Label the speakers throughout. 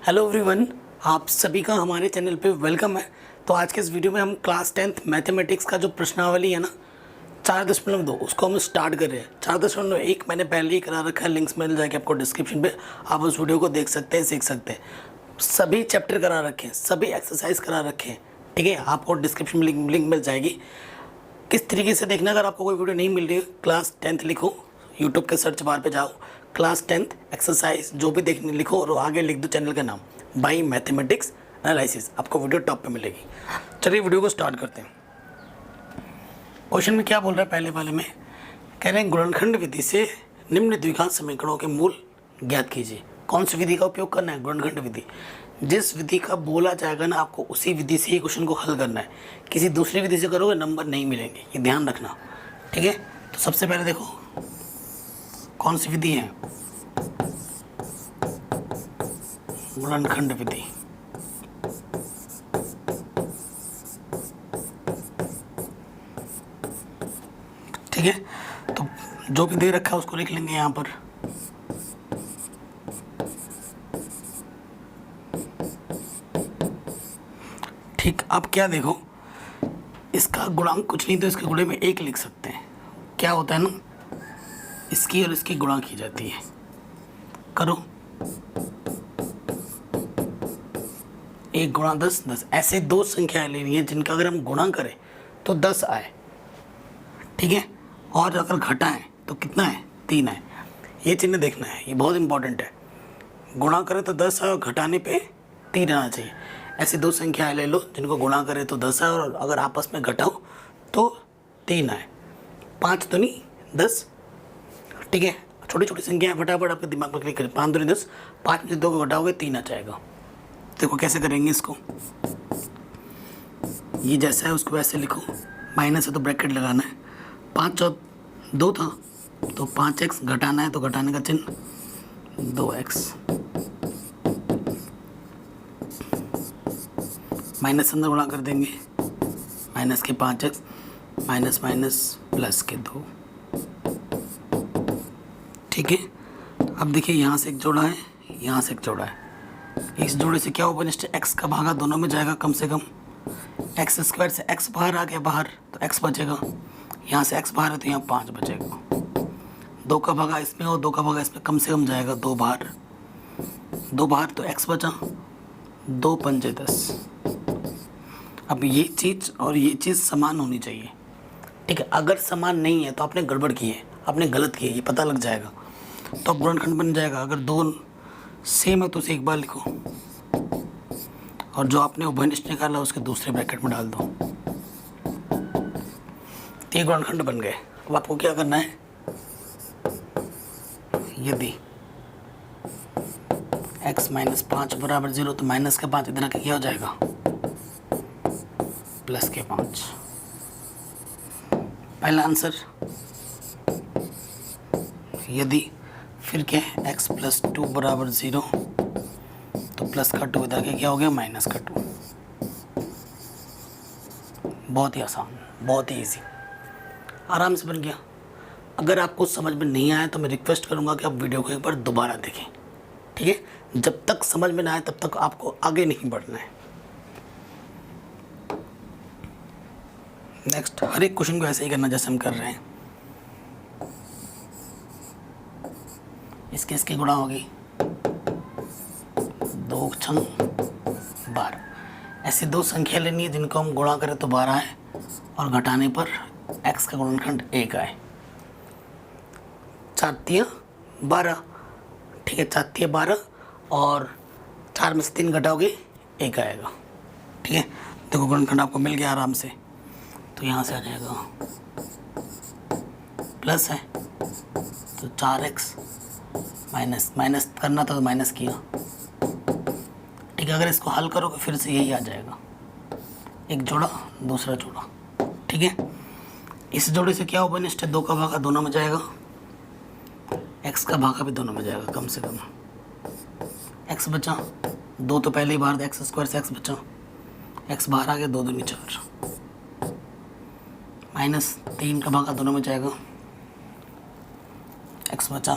Speaker 1: Hello everyone, आप सभी का हमारे चैनल पे वेलकम है। तो आज के इस वीडियो में हम क्लास 10th मैथमेटिक्स का जो प्रश्नावली है ना 4.2 उसको हम स्टार्ट कर रहे हैं। 4.1 मैंने पहले ही करा रखा है, लिंक्स मिल जाएगा आपको डिस्क्रिप्शन पे, आप उस वीडियो को देख सकते हैं, सीख सकते हैं। सभी चैप्टर करा रखे हैं, सभी एक्सरसाइज करा रखे हैं, ठीक है। आपको डिस्क्रिप्शन में लिंक मिल जाएगी। किस तरीके से देखना, अगर आपको कोई वीडियो नहीं मिल रही है क्लास 10th लिखो, यूट्यूब के सर्च बार पे जाओ, क्लास 10th एक्सरसाइज जो भी देखने लिखो और आगे लिख दो चैनल का नाम बाई मैथमेटिक्स एनालिसिस, आपको वीडियो टॉप पे मिलेगी। चलिए वीडियो को स्टार्ट करते हैं। क्वेश्चन में क्या बोल रहा है, पहले वाले में कह रहे हैं गुणनखंड विधि से निम्न द्विघात समीकरणों के मूल ज्ञात कीजिए। कौन सी विधि का उपयोग करना है? गुणनखंड विधि। जिस विधि का बोला जाएगा ना आपको उसी विधि से ही क्वेश्चन को हल करना है। किसी दूसरी विधि से करोगे नंबर नहीं मिलेंगे, ये ध्यान रखना, ठीक है। तो सबसे पहले देखो कौन सी विधि है, गुणनखंड विधि। ठीक है, तो जो भी दे रखा है उसको लिख लेंगे यहाँ पर। ठीक, अब क्या देखो, इसका गुणांक कुछ नहीं तो इसके गुणे में 1 लिख सकते हैं। क्या होता है ना, इसकी और इसकी गुणा की जाती है। करो 1 गुणा 10 10, ऐसे दो संख्याएं लेनी है जिनका अगर हम गुणा करें तो 10 आए, ठीक है। और अगर घटाएं तो कितना है? 3 आए। ये चिन्ह देखना है, ये बहुत इंपॉर्टेंट है। गुणा करें तो 10 है और घटाने पे 3 आना चाहिए। ऐसे दो संख्याएं ले लो जिनको गुणा करें तो 10 है और अगर आपस में घटाओ तो 3 आए। 5 तो नहीं 10, ठीक है। छोटी छोटी संख्याएं फटाफट आपके दिमाग में क्लिक करें। 5 दूनी 10, 5 में से 2 को घटाओगे 3 आ जाएगा। देखो कैसे करेंगे इसको, ये जैसा है उसको वैसे लिखो, माइनस है तो ब्रैकेट लगाना है। 5 और 2 था तो 5x, घटाना है तो घटाने का चिन्ह 2x, माइनस अंदर गुणा कर देंगे, माइनस के 5x, माइनस माइनस प्लस के 2, ठीक है। अब देखिए यहाँ से एक जोड़ा है, यहाँ से एक जोड़ा है। इस जोड़े से क्या होगा, निश्चय x का भागा दोनों में जाएगा कम से कम। एक्स स्क्वायर से x बाहर आ गया, बाहर तो x बचेगा, यहाँ से x बाहर है तो यहाँ 5 बचेगा। 2 का भागा इसमें और 2 का भागा इसमें कम से कम जाएगा, 2 बाहर, 2 बाहर तो x बचा, 2 पंजे 10। अब ये चीज़ और ये चीज़ समान होनी चाहिए, ठीक है। अगर समान नहीं है तो आपने गड़बड़ की है, आपने गलत की है, ये पता लग जाएगा। तो अब गुणनखंड बन जाएगा। अगर 2 सेम है तो उसे एक बार लिखो और जो आपने उभयनिष्ठ निकाला उसके दूसरे ब्रैकेट में डाल दो। ये गुणनखंड बन गए। अब आपको क्या करना है, यदि x माइनस 5 बराबर 0 तो माइनस के 5 इधर आके क्या हो जाएगा, प्लस के 5। पहला आंसर। यदि फिर क्या है, x प्लस 2 बराबर 0 तो प्लस का 2 इधर के क्या हो गया, माइनस का 2। बहुत ही आसान, बहुत ही इजी, आराम से बन गया। अगर आपको समझ में नहीं आया तो मैं रिक्वेस्ट करूंगा कि आप वीडियो को एक बार दोबारा देखें, ठीक है। जब तक समझ में ना आए तब तक आपको आगे नहीं बढ़ना है। नेक्स्ट, हर एक क्वेश्चन को ऐसे ही करना जैसे हम कर रहे हैं। इसकी गुणा होगी 2 छंग 12। ऐसी दो संख्या लेनी है जिनको हम गुणा करें तो 12 है और घटाने पर x का गुणनखंड 1 आए। 4 तिया 12, ठीक है। 4 तिया 12 और 4 में से 3 घटाओगे 1 आएगा, ठीक है। देखो गुणनखंड आपको मिल गया आराम से। तो यहाँ से आ जाएगा, प्लस है तो 4x, माइनस माइनस करना था तो माइनस किया, ठीक है। अगर इसको हल करोगे फिर से यही आ जाएगा, एक जोड़ा दूसरा जोड़ा, ठीक है। इस जोड़े से क्या होगा, निश्चय 2 का भागा दोनों में जाएगा, x का भागा भी दोनों में जाएगा कम से कम। x बचा 2 तो पहले ही बाहर था, एक्स स्क्वायर से x बचा, x बाहर आ गया, 2 दूनी 4, माइनस 3 का भागा दोनों में जाएगा, x बचा,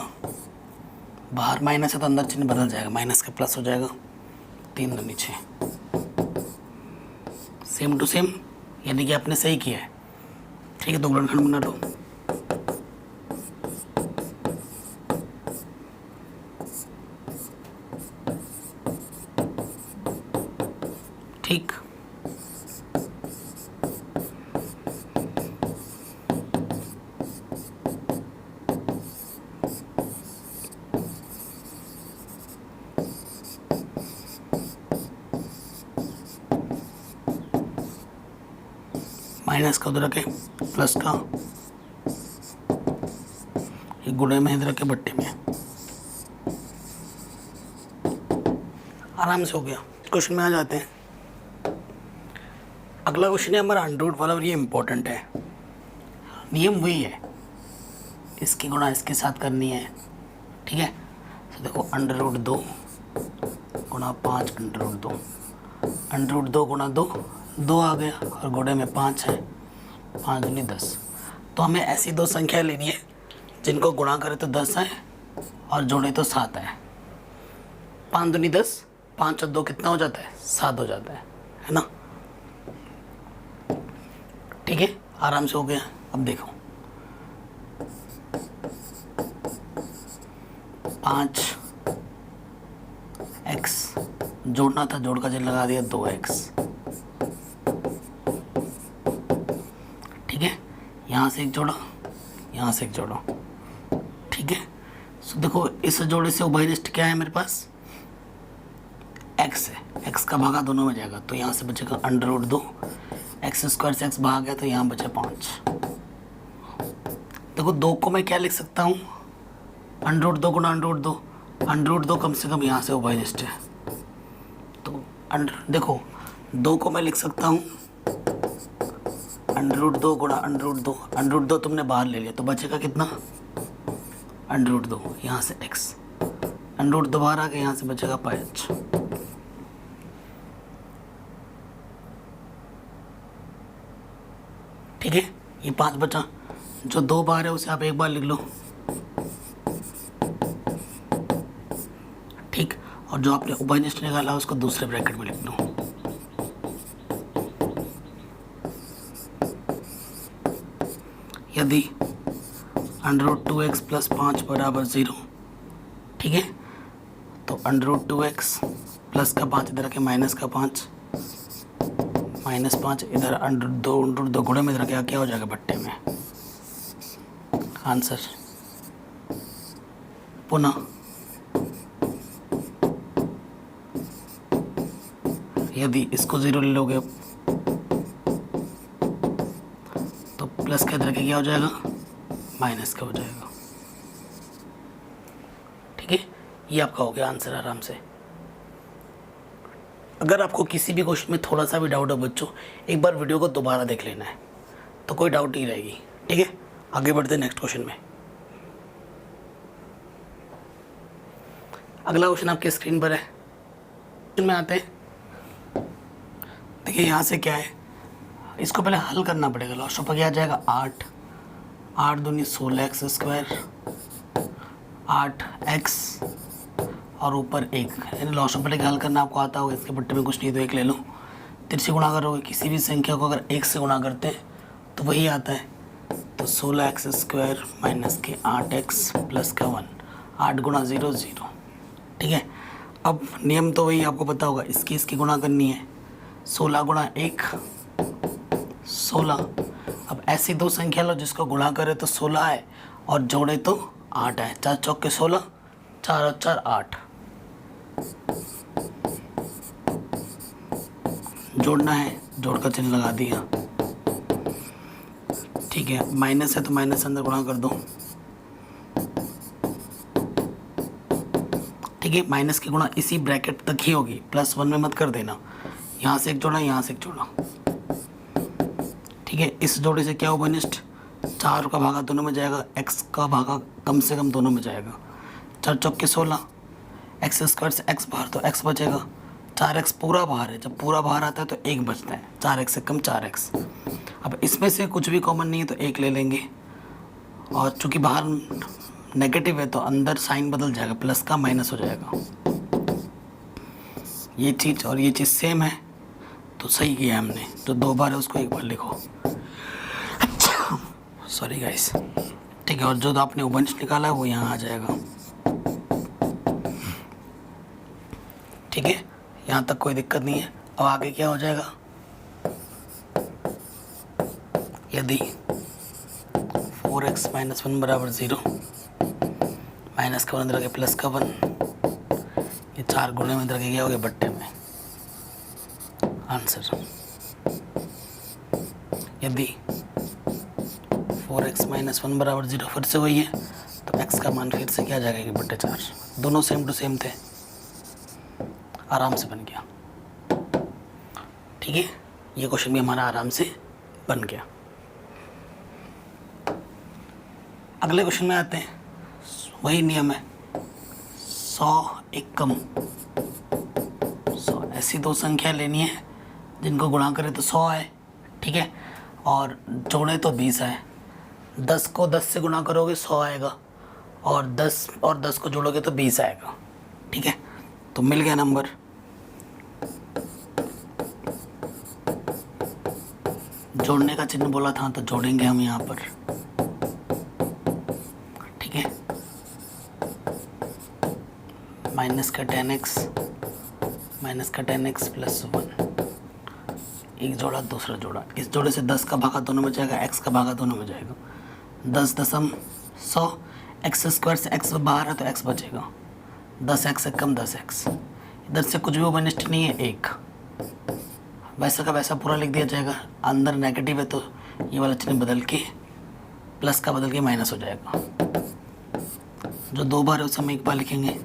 Speaker 1: बाहर माइनस है तो अंदर चिन्ह बदल जाएगा, माइनस का प्लस हो जाएगा, 3 दूनी 6, सेम टू सेम, यानी कि आपने सही किया है। ठीक है, तो गुणनखंड बना लो। ठीक, माइनस का उधर रखे, प्लस का ये गुणे में इधर रखे, बट्टे में। आराम से हो गया। क्वेश्चन में आ जाते हैं। अगला क्वेश्चन है हमारा अंडर रूट वाला, और ये इम्पोर्टेंट है। नियम वही है, इसकी गुणा इसके साथ करनी है। ठीक है, तो देखो अंडर रूट 2 गुणा 5 अंडर रूट 2, अंडर रूट 2 गुणा 2, 2 आ गया, और गुणे में 5 है, 5 दूनी 10। तो हमें ऐसी दो संख्या लेनी है जिनको गुणा करें तो 10 है और जोड़े तो 7 है। 5 दूनी 10, 5 और 2 कितना हो जाता है, 7 हो जाता है ना। ठीक है, आराम से हो गया। अब देखो 5x जोड़ना था, जोड़ का चिन्ह लगा दिया, 2x। ठीक है, यहाँ से एक जोड़ा, यहाँ से एक जोड़ा। ठीक है, सो देखो इस जोड़े से उभयनिष्ठ क्या है मेरे पास, x है। x का भागा दोनों में जाएगा, तो यहाँ से बचेगा अंडर रूट 2, एक्स स्क्वायर से x भाग गया तो यहाँ बचे 5। देखो 2 को मैं क्या लिख सकता हूँ, अंडर रूट 2 गुणा अंडर रूट 2, अंडर रूट 2 कम से कम यहाँ से उभयनिष्ठ है। तो देखो 2 को मैं लिख सकता हूँ अंडर रूट 2 गुणा अंडर रूट 2, अंडर रूट 2 तुमने बाहर ले लिया तो बचेगा कितना, अंडर रूट 2, यहाँ से x, अंडर रूट 2 बाहर आ गया, यहाँ से बचेगा 5। ठीक है, ये 5 बचा, जो 2 बार है उसे आप एक बार लिख लो। ठीक, और जो आपने उभयनिष्ठ निकाला उसको दूसरे ब्रैकेट में लिख लो। यदि अंडर रूट 2x प्लस 5 बराबर 0, ठीक है, तो अंडर रूट 2x प्लस का 5 इधर रखे, माइनस का 5, माइनस 5 इधर, अंडर 2 गुणे में इधर क्या हो जाएगा, बट्टे में। आंसर पुनः यदि इसको 0 ले लोगे तो प्लस का इधर क्या हो जाएगा, माइनस का हो जाएगा। ठीक है, ये आपका हो गया आंसर आराम से। अगर आपको किसी भी क्वेश्चन में थोड़ा सा भी डाउट हो बच्चों, एक बार वीडियो को दोबारा देख लेना है, तो कोई डाउट नहीं रहेगी। ठीक है, आगे बढ़ते हैं नेक्स्ट क्वेश्चन में। अगला क्वेश्चन आपके स्क्रीन पर है। क्वेश्चन में आते हैं, देखिए यहाँ से क्या है, इसको पहले हल करना पड़ेगा। लॉस्ट ऑफ क्या आ जाएगा, 8 दूनी 16x स्क्वायर, 8x और ऊपर 1, यानी लॉस्ट ऑफ पहले हल करना आपको आता होगा। इसके बट्टे में कुछ नहीं तो 1 ले लो। तिरछे गुणा करोगे, किसी भी संख्या को अगर 1 से गुणा करते हैं तो वही आता है। तो 16x स्क्वायर माइनस के 8x प्लस का 1, 8 गुणा 0 0। ठीक है, अब नियम तो वही आपको पता होगा, इसकी गुणा करनी है। 16 गुणा 1 16। अब ऐसी दो संख्या लो जिसको गुणा करे तो 16 है और जोड़े तो 8 है। 4 चौके 16, 4 और 4 8। जोड़ना है, जोड़ का चिन्ह लगा दिया। ठीक है, माइनस है तो माइनस अंदर गुणा कर दो। ठीक है, माइनस की गुणा इसी ब्रैकेट तक ही होगी, +1 में मत कर देना। यहाँ से एक जोड़ा, यहाँ से एक जोड़ा। ठीक है, इस जोड़े से क्या होगा निष्ठ, 4 का भागा दोनों में जाएगा, x का भागा कम से कम दोनों में जाएगा। 4 चौके 16, एक्स स्क्वायर से x बाहर तो x बचेगा। 4x पूरा बाहर है, जब पूरा बाहर आता है तो 1 बचता है, 4x से कम 4x। अब इसमें से कुछ भी कॉमन नहीं है तो 1 ले लेंगे, और चूंकि बाहर नेगेटिव है तो अंदर साइन बदल जाएगा, प्लस का माइनस हो जाएगा। ये चीज़ और ये चीज़ सेम है तो सही किया हमने। जो 2 बार है उसको 1 बार लिखो। सॉरी गाइस, ठीक है। और जो आपने उपनिष निकाला है वो यहाँ आ जाएगा, ठीक है। यहाँ तक कोई दिक्कत नहीं है। अब आगे क्या हो जाएगा, यदि 4x - 1 बराबर 0, माइनस का 1 इधर के प्लस का 1, ये 4 गुणे में इधर के क्या हो गया बट्टे में, आंसर। यदि 4x - 1 बराबर 0 फिर से वही है तो x का मान फिर से क्या आ जाएगा कि बट्टे 4। दोनों सेम टू सेम थे, आराम से बन गया, ठीक है। ये क्वेश्चन भी हमारा आराम से बन गया। अगले क्वेश्चन में आते हैं। वही नियम है, 100 एक कम 100, ऐसी 2 संख्या लेनी है जिनको गुणा करें तो 100 आए, ठीक है, और जोड़े तो 20 आए। 10 को 10 से गुणा करोगे 100 आएगा, और 10 को जोड़ोगे तो 20 आएगा, ठीक है। तो मिल गया नंबर। जोड़ने का चिन्ह बोला था तो जोड़ेंगे हम यहाँ पर, ठीक है। माइनस का 10x प्लस 1, एक जोड़ा दूसरा जोड़ा, इस जोड़े से 10 का भागा दोनों में जाएगा, x का भागा दोनों में जाएगा। 10 दशम 100, x स्क्वायर से x बाहर है तो x बचेगा, 10x से कम 10x। इधर से कुछ भी उपनिष्ठ नहीं है, 1 वैसा का वैसा पूरा लिख दिया जाएगा। अंदर नेगेटिव है तो ये वाला चिन्ह बदल के प्लस का बदल के माइनस हो जाएगा। जो 2 बार है उसे हम 1 बार लिखेंगे,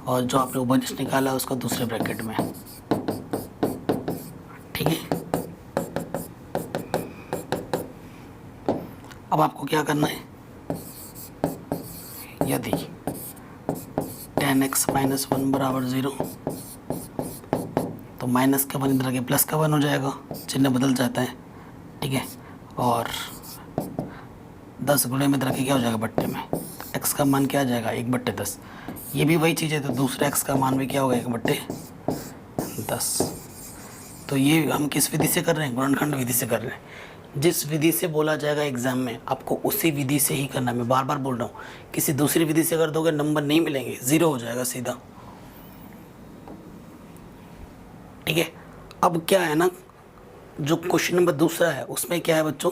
Speaker 1: और जो आपने उपनिष्ठ निकाला है उसका दूसरे ब्रैकेट में, ठीक है। अब आपको क्या करना है, यदि 10x - 1 बराबर 0, तो माइनस का 1 इधर के प्लस का 1 हो जाएगा, चिन्ह बदल जाता है, ठीक है। और 10 गुणे में इधर के क्या हो जाएगा बट्टे में, x का मान क्या आ जाएगा 1/10। ये भी वही चीज़ है तो दूसरे x का मान भी क्या होगा 1/10। तो ये हम किस विधि से कर रहे हैं, गुणनखंड विधि से कर रहे हैं। जिस विधि से बोला जाएगा एग्जाम में आपको उसी विधि से ही करना है। मैं बार बार बोल रहा हूँ, किसी दूसरी विधि से कर दोगे नंबर नहीं मिलेंगे, 0 हो जाएगा सीधा, ठीक है। अब क्या है ना, जो क्वेश्चन नंबर दूसरा है उसमें क्या है बच्चों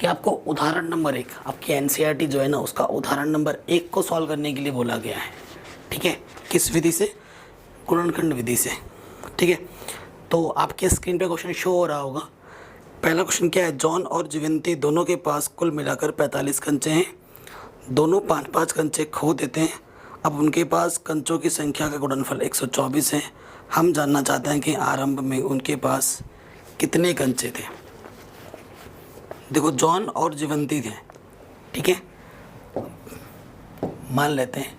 Speaker 1: कि आपको उदाहरण नंबर 1, आपकी एनसीईआरटी जो है ना उसका उदाहरण नंबर 1 को सॉल्व करने के लिए बोला गया है, ठीक है। किस विधि से, गुणनखंड विधि से, ठीक है। तो आपके स्क्रीन पे क्वेश्चन शो हो रहा होगा। पहला क्वेश्चन क्या है, जॉन और जीवंती दोनों के पास कुल मिलाकर 45 कंचे हैं, दोनों 5-5 कंचे खो देते हैं। अब उनके पास कंचों की संख्या का गुणनफल 124 है। हम जानना चाहते हैं कि आरंभ में उनके पास कितने कंचे थे। देखो जॉन और जीवंती थे, ठीक है। मान लेते हैं,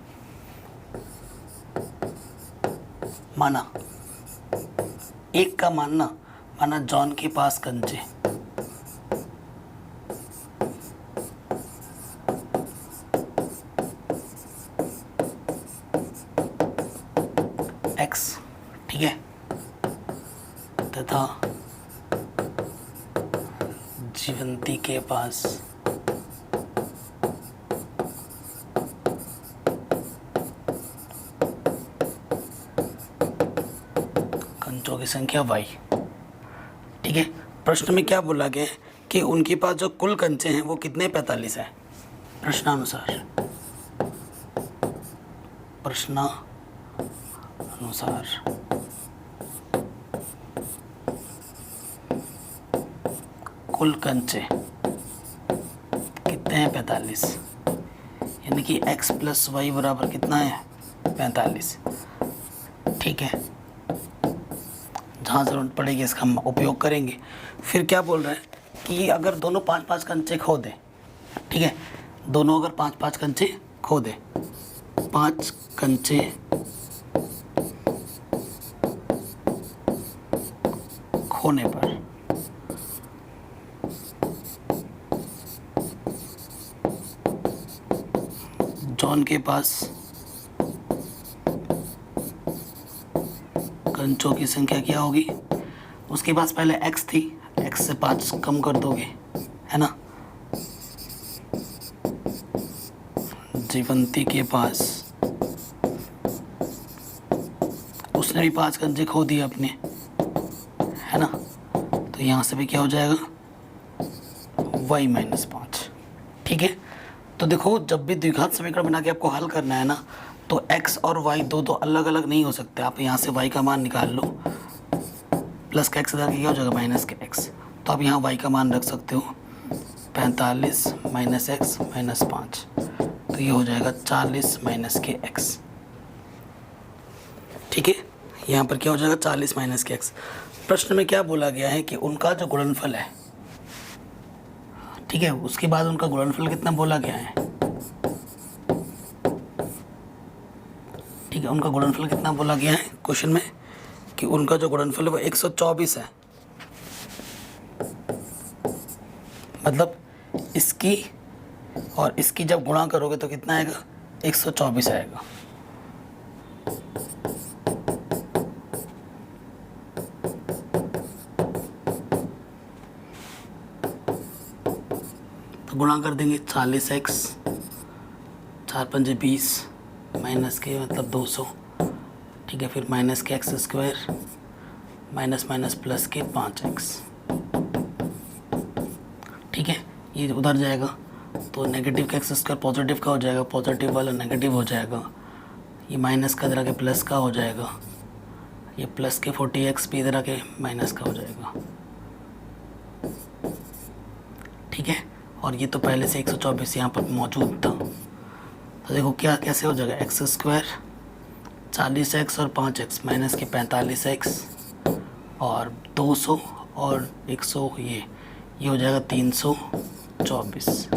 Speaker 1: माना एक का माना जॉन के पास कंचे, x, ठीक है, तथा जीवंती के पास कंचों की संख्या y, ठीक है। प्रश्न में क्या बोला गया है कि उनके पास जो कुल कंचे हैं वो कितने 45 है। प्रश्नानुसार कुल कंचे कितने हैं 45, यानी कि x + y बराबर कितना है 45, ठीक है। जहाँ ज़रूरत पड़ेगी इसका हम उपयोग करेंगे। फिर क्या बोल रहा है कि अगर दोनों 5-5 कंचे खो दे, ठीक है, दोनों अगर 5-5 कंचे खो दे, 5 कंचे खोने पर जॉन के पास अंशों की संख्या क्या होगी? उसके पास पहले x थी, x से 5 कम कर दोगे, है ना। जीवंती के पास, उसने भी 5 कंजे खो दिए अपने, है ना। तो यहाँ से भी क्या हो जाएगा? y minus 5। ठीक है। तो देखो, जब भी द्विघात समीकरण बना के आपको हल करना है ना, तो x और y दो अलग अलग नहीं हो सकते। आप यहाँ से y का मान निकाल लो, प्लस का x क्या हो जाएगा? माइनस के x। तो आप यहाँ y का मान रख सकते हो 45 माइनस एक्स माइनस 5, तो ये हो जाएगा 40 माइनस के x। ठीक है, यहाँ पर क्या हो जाएगा? 40 माइनस के x। प्रश्न में क्या बोला गया है कि उनका जो गुणनफल है, ठीक है, उसके बाद उनका गुणनफल कितना बोला गया है? ठीक है, उनका गुणनफल कितना बोला गया है क्वेश्चन में? कि उनका जो गुणनफल है वो 124 है। मतलब इसकी और इसकी जब गुणा करोगे तो कितना आएगा? 124 आएगा। तो गुणा कर देंगे 40x, 4 पंजे 20 माइनस के मतलब 200। ठीक है, फिर माइनस के x square minus minus plus के 5x। ठीक है, ये उधर जाएगा तो नेगेटिव का एक्स स्क्वायर पॉजिटिव का हो जाएगा, पॉजिटिव वाला नेगेटिव हो जाएगा, ये माइनस का इधर आके प्लस का हो जाएगा, ये प्लस के 40x भी इधर आके माइनस का हो जाएगा। ठीक है, और ये तो पहले से 124 यहाँ पर मौजूद था। तो देखो क्या कैसे हो जाएगा? एक्स स्क्वायर 40x और 5x माइनस के 45x और 200 और 100, ये हो जाएगा 324।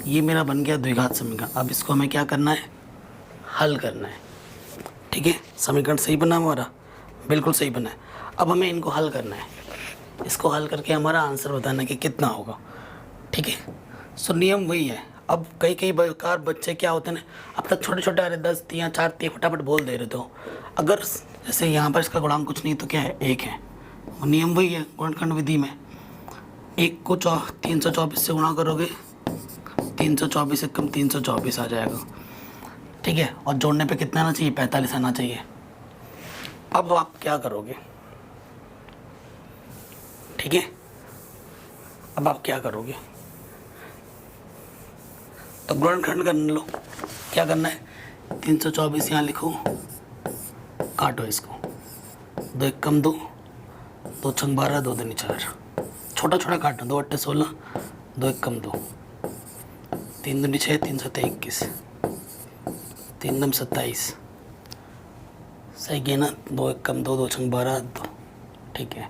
Speaker 1: ये मेरा बन गया द्विघात समीकरण। अब इसको हमें क्या करना है? हल करना है। ठीक है, समीकरण सही बना हमारा? बिल्कुल सही बना है। अब हमें इनको हल करना है। इसको हल करके हमारा आंसर बताना है कि कितना होगा। ठीक है, सो नियम वही है। अब कई बार बच्चे क्या होते हैं ना, अब तक छोटे छोटे अरे 10 या 4 फटाफट बोल दे रहे थे। अगर जैसे यहाँ पर इसका गुणांक कुछ नहीं तो क्या है? 1 है। और नियम वही है गुणनखंड विधि में, 1 को 324 से गुणा करोगे, 324 से कम 324 आ जाएगा। ठीक है, और जोड़ने पे कितना आना चाहिए? 45 आना चाहिए। अब आप क्या करोगे? ठीक है, अब आप क्या करोगे? तो गुणनखंड कर लो। क्या करना है? 324 यहाँ लिखो, काटो इसको, 2 1 कम 2, 2 छंग 12, 2 दूनी 4, छोटा छोटा काटना, 2 8 16, 2 1 कम 2, 3 दूनी 6, 3 7 21, 3 9 27, सही है ना? 2 1 कम 2, 2 छंग 12, 2। ठीक है,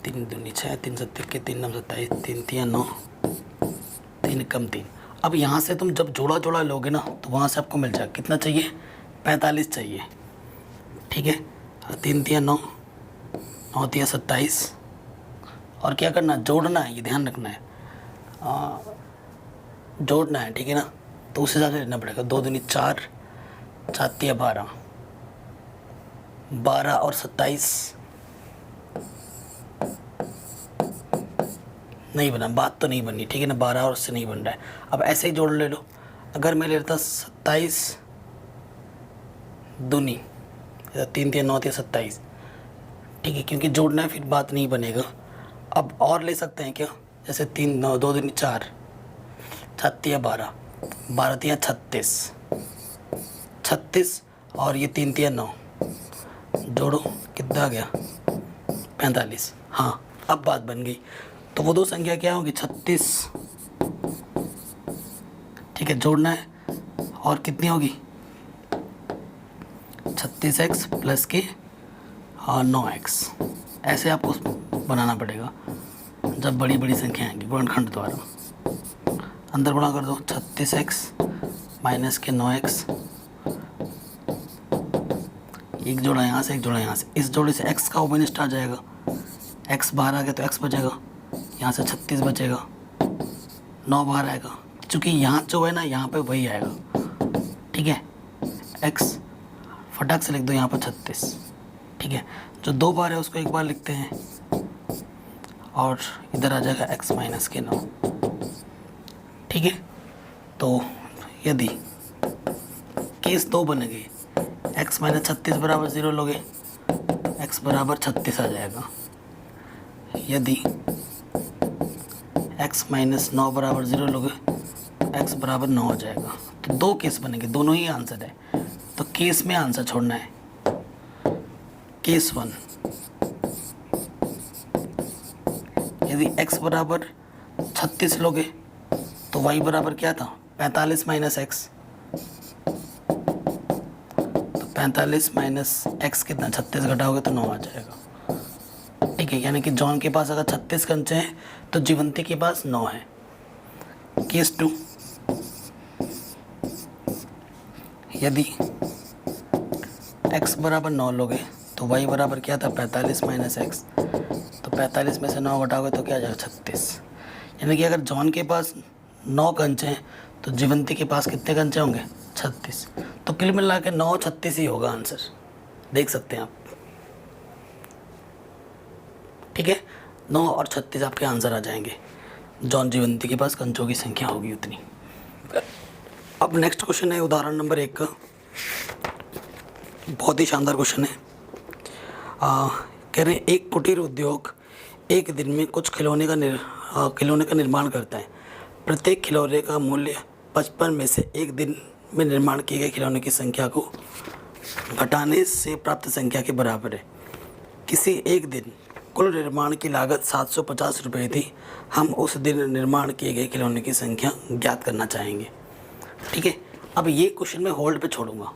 Speaker 1: 3 दूनी 6, 3 7 21, 3 9 27, 3 3 9, 3 कम 3। अब यहाँ से तुम जब जोड़ा जोड़ा लोगे ना तो वहाँ से आपको मिल जाएगा कितना चाहिए? 45 चाहिए। ठीक है, 3 3 9, 9 3 27, और क्या करना? जोड़ना है, ये ध्यान रखना है, जोड़ना है। ठीक है ना, तो उस हिसाब से लेना पड़ेगा। 2 दूनी 4, 4 3 12, 12 और 27 नहीं बना, बात तो नहीं बनी। ठीक है ना, 12 और उससे नहीं बन रहा है। अब ऐसे ही जोड़ ले लो। अगर मैं लेता 27 दूनी 3 3 9 3 27, ठीक है, क्योंकि जोड़ना है फिर बात नहीं बनेगा। अब और ले सकते हैं क्या? जैसे 3 9 2 दूनी 4, 7 3 12, 12 3 36, 36 और ये 3 3 9, जोड़ो कितना आ गया? 45। हाँ, अब बात बन गई। तो वो दो संख्या क्या होगी? 36। ठीक है, जोड़ना है, और कितनी होगी? 36x प्लस के 9x। ऐसे आपको बनाना पड़ेगा जब बड़ी बड़ी संख्या आएंगी गुणनखंड द्वारा। अंदर गुणा कर दो, 36x माइनस के 9x, एक जोड़ा यहाँ से एक जोड़ा यहाँ से, इस जोड़े से x का ओमेनिस्ट आ जाएगा, x बाहर आ गया तो x बचेगा, यहाँ से 36 बचेगा, 9 बाहर आएगा, क्योंकि यहाँ जो है ना यहाँ पे वही आएगा। ठीक है, x फटाक से लिख दो यहाँ पर 36, ठीक है। जो 2 बार है उसको एक बार लिखते हैं और इधर आ जाएगा x माइनस के 9, ठीक है। तो यदि केस 2 बनेगी, x माइनस 36 बराबर 0 लोगे, x बराबर 36 आ जाएगा। यदि x माइनस 9 बराबर 0 लोगे, x बराबर 9 हो जाएगा। तो 2 केस बनेंगे, दोनों ही आंसर है, तो केस में आंसर छोड़ना है। केस 1, यदि x बराबर 36 लोगे तो y बराबर क्या था, 45 माइनस एक्स। तो 45 माइनस एक्स कितना, 36 घटाओगे तो 9 आ जाएगा, ठीक है। यानी कि जॉन के पास अगर 36 कंचे हैं तो जीवंती के पास 9 है। केस 2, यदि x बराबर 9 लोगे तो y बराबर क्या था, 45 माइनस एक्स। तो 45 में से 9 घटाओगे तो क्या आ जाएगा, 36। यानी कि अगर जॉन के पास 9 कंचे हैं तो जीवंती के पास कितने कंचे होंगे, 36। तो कुल मिला के 9 36 ही होगा आंसर, देख सकते हैं आप, ठीक है। 9 और 36 आपके आंसर आ जाएंगे। जॉन जीवंती के पास कंचों की संख्या होगी उतनी। अब नेक्स्ट क्वेश्चन है उदाहरण नंबर 1 का, बहुत ही शानदार क्वेश्चन है। कह रहे हैं एक कुटीर उद्योग एक दिन में कुछ खिलौने का निर्माण करता है। प्रत्येक खिलौने का मूल्य 55 में से एक दिन में निर्माण किए गए खिलौने की संख्या को घटाने से प्राप्त संख्या के बराबर है। किसी एक दिन कुल निर्माण की लागत 750 रुपये थी। हम उस दिन निर्माण किए गए खिलौने की संख्या ज्ञात करना चाहेंगे, ठीक है। अब ये क्वेश्चन मैं होल्ड पे छोड़ूंगा,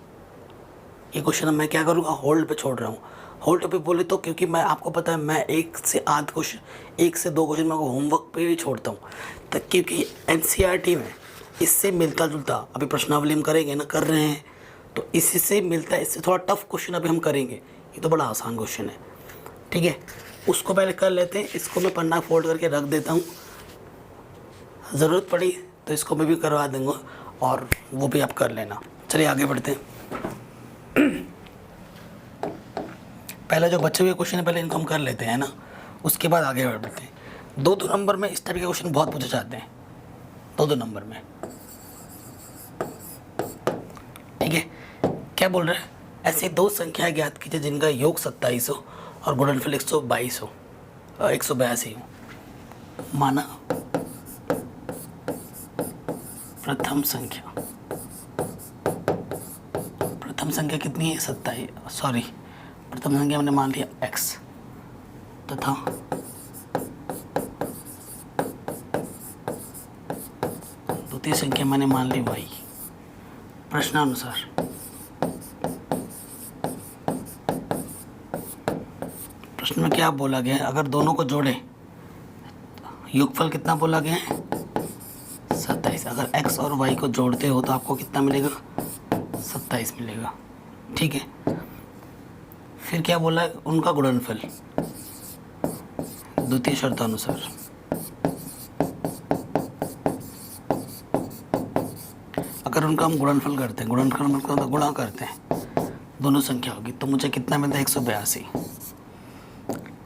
Speaker 1: ये क्वेश्चन मैं क्या करूँगा, होल्ड पे छोड़ रहा हूँ। होल्ड पे बोले तो क्योंकि मैं, आपको पता है मैं 1 से 8 क्वेश्चन, 1 से 2 क्वेश्चन मैं होमवर्क पे ही छोड़ता हूँ, तो क्योंकि NCERT में इससे मिलता जुलता अभी प्रश्नावली हम करेंगे ना, कर रहे हैं, तो इसी से मिलता है। इससे थोड़ा टफ क्वेश्चन अभी हम करेंगे, ये तो बड़ा आसान क्वेश्चन है, ठीक है। उसको पहले कर लेते हैं, इसको मैं पन्ना फोल्ड करके रख देता हूँ, ज़रूरत पड़ी तो इसको मैं भी करवा दूँगा और वो भी आप कर लेना। चलिए आगे बढ़ते हैं। पहले जो बचे हुए क्वेश्चन है पहले इनको हम कर लेते हैं ना, उसके बाद आगे बढ़ते हैं। 2 नंबर में इस टाइप के क्वेश्चन बहुत पूछे जाते हैं, 2 नंबर में, ठीक है। क्या बोल रहे हैं, ऐसी 2 संख्याएं ज्ञात कीजिए जिनका योग 27 हो और गुणनफल 122 हो, 182 हो। माना प्रथम संख्या कितनी है, 27, सॉरी प्रथम संख्या मैंने मान लिया x तथा द्वितीय संख्या मैंने मान ली y। प्रश्नानुसार प्रश्न में क्या बोला गया है, अगर दोनों को जोड़े योगफल कितना बोला गया है, 27। अगर x और y को जोड़ते हो तो आपको कितना मिलेगा, 27 मिलेगा, ठीक है। फिर क्या बोला है, उनका गुणनफल द्वितीय शर्तानुसार। अगर उनका हम गुणनफल करते हैं, गुणनफल मतलब गुणा करते हैं, दोनों संख्या होगी तो मुझे कितना मिलता है, 182,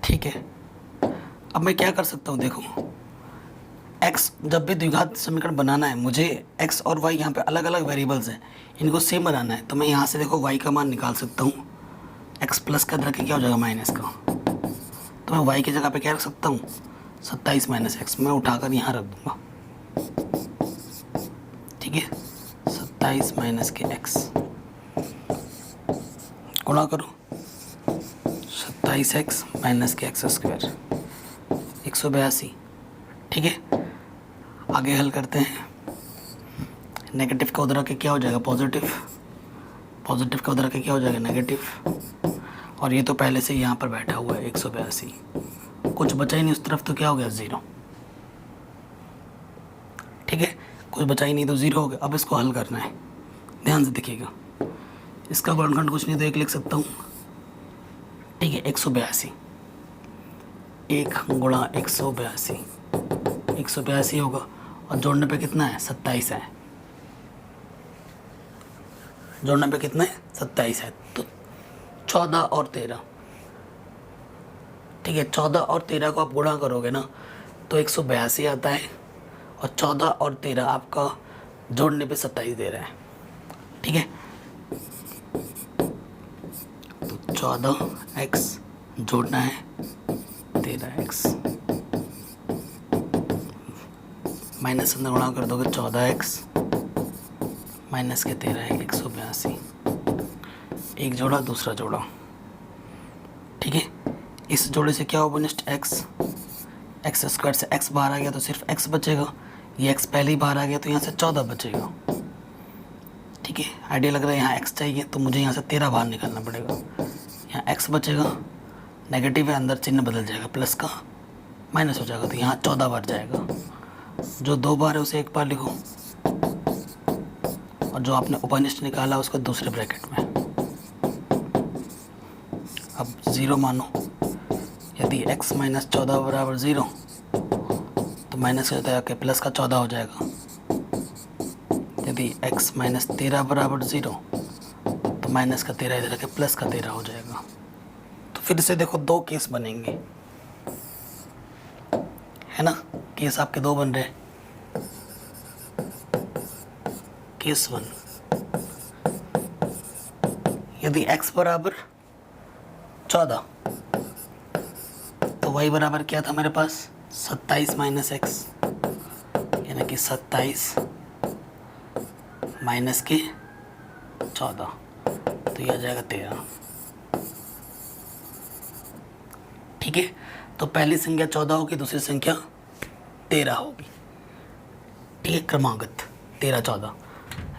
Speaker 1: ठीक है। अब मैं क्या कर सकता हूँ, देखो x, जब भी द्विघात समीकरण बनाना है मुझे x और y यहाँ पे अलग अलग वेरिएबल्स हैं, इनको सेम बनाना है, तो मैं यहाँ से देखो y का मान निकाल सकता हूँ। x प्लस का रख के क्या हो जाएगा, माइनस का, तो मैं y की जगह पे क्या रख सकता हूँ, 27 माइनस x, मैं उठाकर यहाँ रख दूँगा, ठीक है। 27 माइनस के x गुणा करो 27x माइनस के x स्क्वायर, 182, ठीक है। आगे हल करते हैं, नेगेटिव का उधर के क्या हो जाएगा, पॉजिटिव, पॉजिटिव का उधर के क्या हो जाएगा, नेगेटिव, और ये तो पहले से यहाँ पर बैठा हुआ है 182, कुछ बचा ही नहीं उस तरफ तो क्या हो गया, 0, ठीक है। कुछ बचा ही नहीं तो 0 हो गया। अब इसको हल करना है, ध्यान से देखिएगा, इसका गुणनखंड कुछ नहीं तो 1 लिख सकता हूँ, ठीक है। 182, 1 गुणा 182, 182 होगा, और जोड़ने पे कितना है, 27 है, जोड़ने पे कितने 27 है, तो 14 और 13, ठीक है। 14 और 13 को आप गुणा करोगे ना तो 182 आता है, और 14 और 13 आपका जोड़ने पे 27 दे रहा है, ठीक है। तो 14x जोड़ना है 13x, माइनस अंदर गुणा कर दोगे 14x माइनस के 13 है 182, एक जोड़ा दूसरा जोड़ा, ठीक है। इस जोड़े से क्या होगा नेक्स्ट एक्स स्क्वायर से x बाहर आ गया तो सिर्फ x बचेगा, ये x पहले ही बाहर आ गया तो यहाँ से 14 बचेगा, ठीक है। आइडिया लग रहा है, यहाँ x चाहिए तो मुझे यहाँ से 13 बाहर निकालना पड़ेगा, यहाँ x बचेगा, नेगेटिव है अंदर चिन्ह बदल जाएगा, प्लस का माइनस हो जाएगा तो यहाँ 14 बार जाएगा, जो 2 बार है उसे 1 बार लिखो, और जो आपने उपनिष्ठ निकाला उसको दूसरे ब्रैकेट में। अब 0 मानो, यदि x माइनस 14 बराबर 0 तो माइनस हो जाएगा प्लस का 14 हो जाएगा, यदि x माइनस 13 बराबर 0 तो माइनस का 13 इधर के प्लस का 13 हो जाएगा। तो फिर से देखो 2 केस बनेंगे, है ना, केस आपके 2 बन रहे। केस 1, यदि x बराबर 14 तो y बराबर क्या था मेरे पास 27 माइनस एक्स, यानी कि 27 माइनस के 14, तो ये आ जाएगा 13, ठीक है। तो पहली संख्या 14 होगी, दूसरी संख्या 13 होगी, ठीक है। क्रमागत 13 14,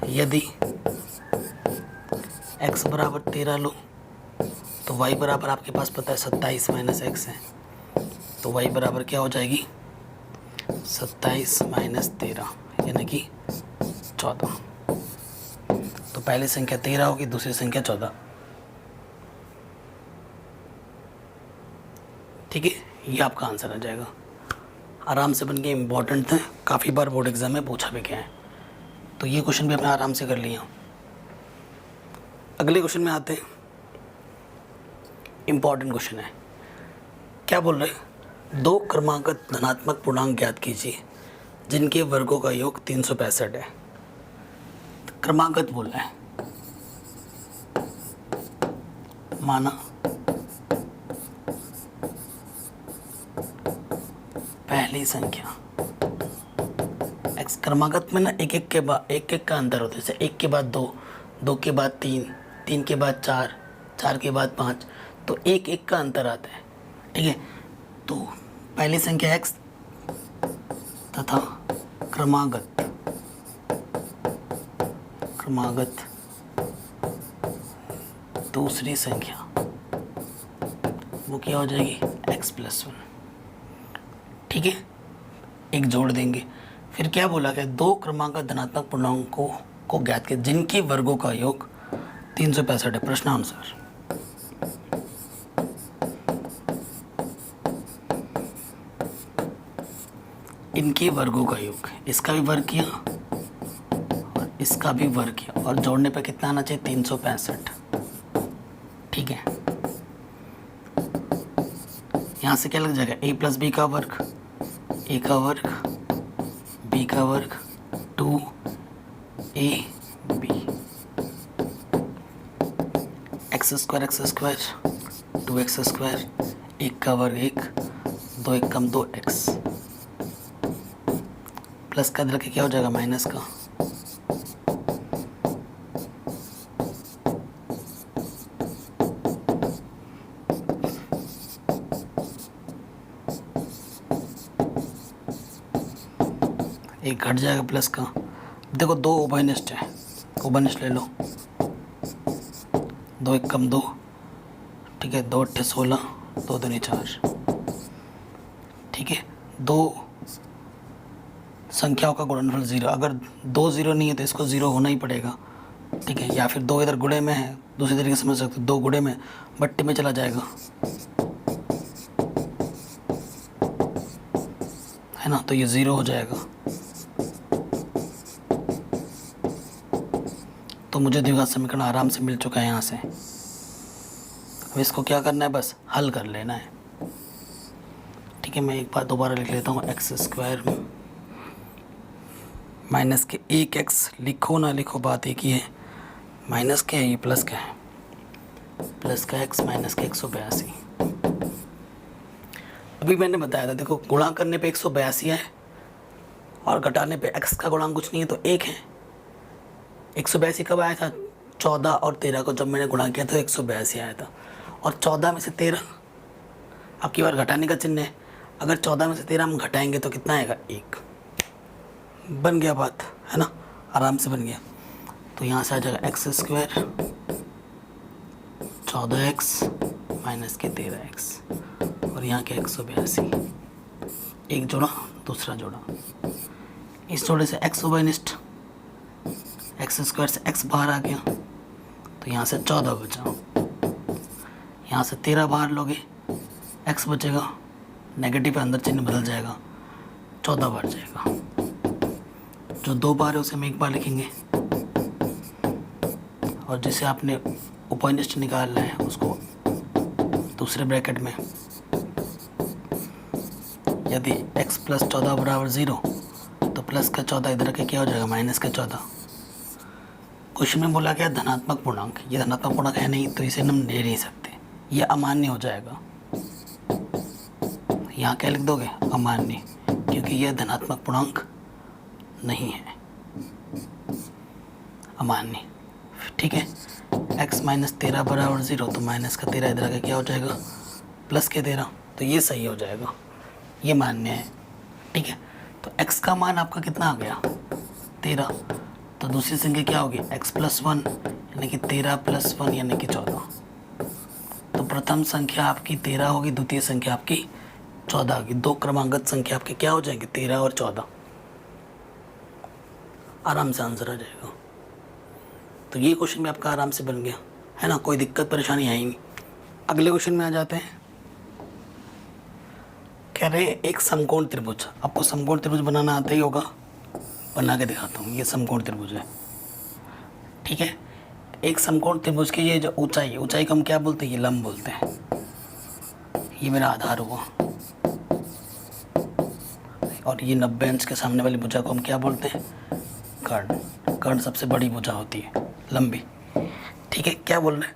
Speaker 1: यदि x बराबर 13 लो तो y बराबर आपके पास पता है 27 माइनस एक्स है, तो y बराबर क्या हो जाएगी 27 माइनस 13 यानी कि 14। तो पहली संख्या 13 होगी, दूसरी संख्या 14, ठीक है। ये आपका आंसर आ जाएगा, आराम से बन के, इम्पोर्टेंट है, काफ़ी बार बोर्ड एग्जाम में पूछा भी गया है, तो ये क्वेश्चन भी हमने आराम से कर लिया। अगले क्वेश्चन में आते हैं, इम्पॉर्टेंट क्वेश्चन है। क्या बोल रहे हैं, 2 क्रमागत धनात्मक पूर्णांक ज्ञात कीजिए जिनके वर्गों का योग 365 है। क्रमागत बोल रहे हैं, माना पहली संख्या x, क्रमागत में ना एक एक का अंतर होता है, जैसे 1 के बाद 2, 2 के बाद 3, 3 के बाद 4, 4 के बाद 5, तो एक का अंतर आता है, ठीक है। तो पहली संख्या x तथा क्रमागत दूसरी संख्या वो क्या हो जाएगी x + 1, ठीक है। एक जोड़ देंगे, फिर क्या बोला गया 2 क्रमागत धनात्मक पूर्णांकों को ज्ञात कीजिए जिनके वर्गों का योग 365 है। प्रश्नानुसार इनके वर्गों का योग, इसका भी वर्ग किया और इसका भी वर्ग किया, और जोड़ने पे कितना आना चाहिए 365, ठीक है। यहाँ से क्या लग जाएगा a + b का वर्ग, a का वर्ग b का वर्ग 2ab, x² 2x², 1 का वर्ग 1, 2 1 कम 2x, प्लस का इधर के क्या हो जाएगा माइनस का, एक घट जाएगा प्लस का। देखो 2 उभयनिष्ठ है, उभयनिष्ठ ले लो, 2 1 कम 2, ठीक है, 2 8 16, 2 दूनी 4, ठीक है। 2 संख्याओं का गुणनफल 0, अगर 2 0 नहीं है तो इसको 0 होना ही पड़ेगा, ठीक है। या फिर 2 इधर गुणे में है, दूसरी तरीके से समझ सकते हो, 2 गुणे में बट्टे में चला जाएगा, है ना, तो ये 0 हो जाएगा। तो तो मुझे द्विघात समीकरण आराम से मिल चुका है यहाँ से। अब इसको क्या करना है, बस हल कर लेना है। ठीक है, मैं एक बार दोबारा लिख लेता हूँ। एक्स स्क्वायर माइनस के 1x, लिखो ना लिखो बात एक ही है, माइनस के है ये प्लस का है, प्लस का x माइनस के 182। अभी मैंने बताया था, देखो गुणा करने पे 182 है और घटाने पे x का गुणांक कुछ नहीं है तो 1 है। 182 कब आया था, 14 और 13 को जब मैंने गुणा किया था 182 आया था। और 14 में से 13 अब की बार घटाने का चिन्ह है, अगर 14 में से 13 हम घटाएंगे तो कितना आएगा, 1। बन गया बात, है ना, आराम से बन गया। तो यहाँ से आ जाएगा एक्स स्क्वायर 14x माइनस के 13x और यहाँ के 182, एक जोड़ा दूसरा जोड़ा, इस जोड़े से x होगा निष्ठ, एक्स स्क्वायर से x बाहर आ गया तो यहाँ से 14 बचा, यहाँ से 13 बाहर लोगे x बचेगा, नेगेटिव पे अंदर चिन्ह बदल जाएगा, 14 बढ़ जाएगा। जो 2 बार है उसे हम 1 बार लिखेंगे और जिसे आपने उपनिष्ठ निकालना है उसको दूसरे ब्रैकेट में, यदि x प्लस 14 बराबर 0 तो प्लस का 14 इधर के क्या हो जाएगा, माइनस का 14। क्वेश्चन में बोला गया धनात्मक पूर्णांक, ये धनात्मक पूर्णांक है नहीं तो इसे हम ले नहीं सकते, ये अमान्य हो जाएगा। यहाँ क्या लिख दोगे, अमान्य, क्योंकि यह धनात्मक पूर्णांक नहीं है, अमान्य। ठीक है, x माइनस 13 बराबर 0 तो माइनस का 13 इधर का क्या हो जाएगा, प्लस के 13, तो ये सही हो जाएगा, ये मान्य है। ठीक है, तो x का मान आपका कितना आ गया, 13, तो दूसरी संख्या क्या होगी, x प्लस 1 यानी कि 13 प्लस 1 यानी कि 14। तो प्रथम संख्या आपकी 13 होगी, द्वितीय संख्या आपकी 14 होगी, 2 क्रमांकगत संख्या आपके क्या हो जाएंगे, 13 और 14। आराम से आंसर आ जाएगा। तो ये क्वेश्चन भी आपका आराम से बन गया, है ना, कोई दिक्कत परेशानी आई नहीं। अगले क्वेश्चन में आ जाते हैं। कह रहे हैं एक समकोण त्रिभुज, आपको समकोण त्रिभुज बनाना आता ही होगा, बना के दिखाता हूँ। ये समकोण त्रिभुज है, ठीक है। एक समकोण त्रिभुज की ये जो ऊंचाई को हम क्या बोलते हैं, ये लंब बोलते हैं। ये मेरा आधार हुआ और ये 90 अंश के सामने वाली भुजा को हम क्या बोलते हैं, कर्ण। कर्ण सबसे बड़ी भुजा होती है, लंबी। ठीक है, क्या बोल रहे हैं,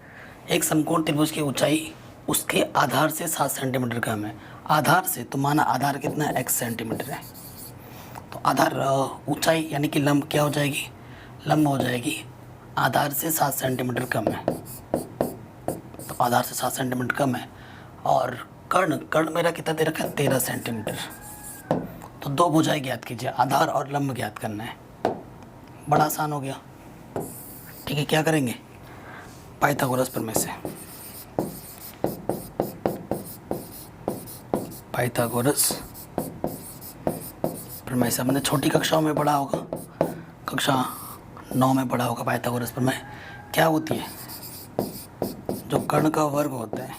Speaker 1: एक समकोण त्रिभुज की ऊंचाई उसके आधार से 7 सेंटीमीटर कम है। आधार से तो माना आधार कितना है, x सेंटीमीटर है, तो आधार ऊंचाई यानी कि लंब क्या हो जाएगी, लंब हो जाएगी आधार से 7 सेंटीमीटर कम है। तो आधार से 7 सेंटीमीटर कम है और कर्ण मेरा कितना दे रखा है, 13 सेंटीमीटर। तो 2 भुजाएं ज्ञात कीजिए, आधार और लंब ज्ञात करना है। बड़ा आसान हो गया। ठीक है, क्या करेंगे, पाइथागोरस प्रमेय से, पाइथागोरस प्रमेय से हमने छोटी कक्षाओं में पढ़ा होगा, कक्षा 9 में पढ़ा होगा। पाइथागोरस प्रमेय क्या होती है, जो कर्ण का वर्ग होता है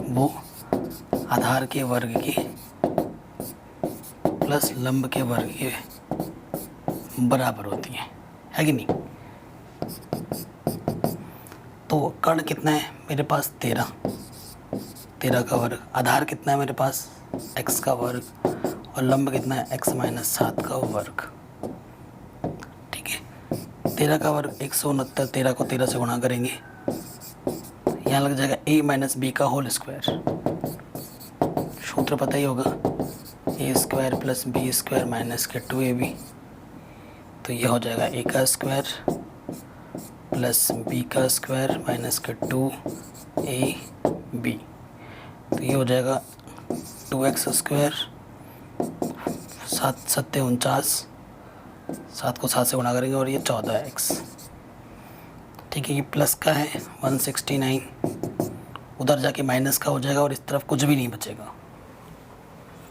Speaker 1: वो आधार के वर्ग के प्लस लंब के वर्ग के बराबर होती है कि नहीं। तो कर्ण कितना है मेरे पास, 13 का वर्ग, आधार कितना है मेरे पास, x का वर्ग, और लंब कितना है, x माइनस 7 का वर्ग। ठीक है, 13 का वर्ग 169, 13 को 13 से गुणा करेंगे, यहाँ लग जाएगा a माइनस बी का होल स्क्वायर। सूत्र पता ही होगा, a square plus B square minus के 2ab। तो ये हो जाएगा a का स्क्वायर प्लस b का स्क्वायर माइनस के 2ab। तो ये हो जाएगा 2x स्क्वायर, 7 सत्ते 49, 7 को 7 से गुणा करेंगे और ये 14x। ठीक है, ये प्लस का है 169, उधर जाके माइनस का हो जाएगा और इस तरफ कुछ भी नहीं बचेगा।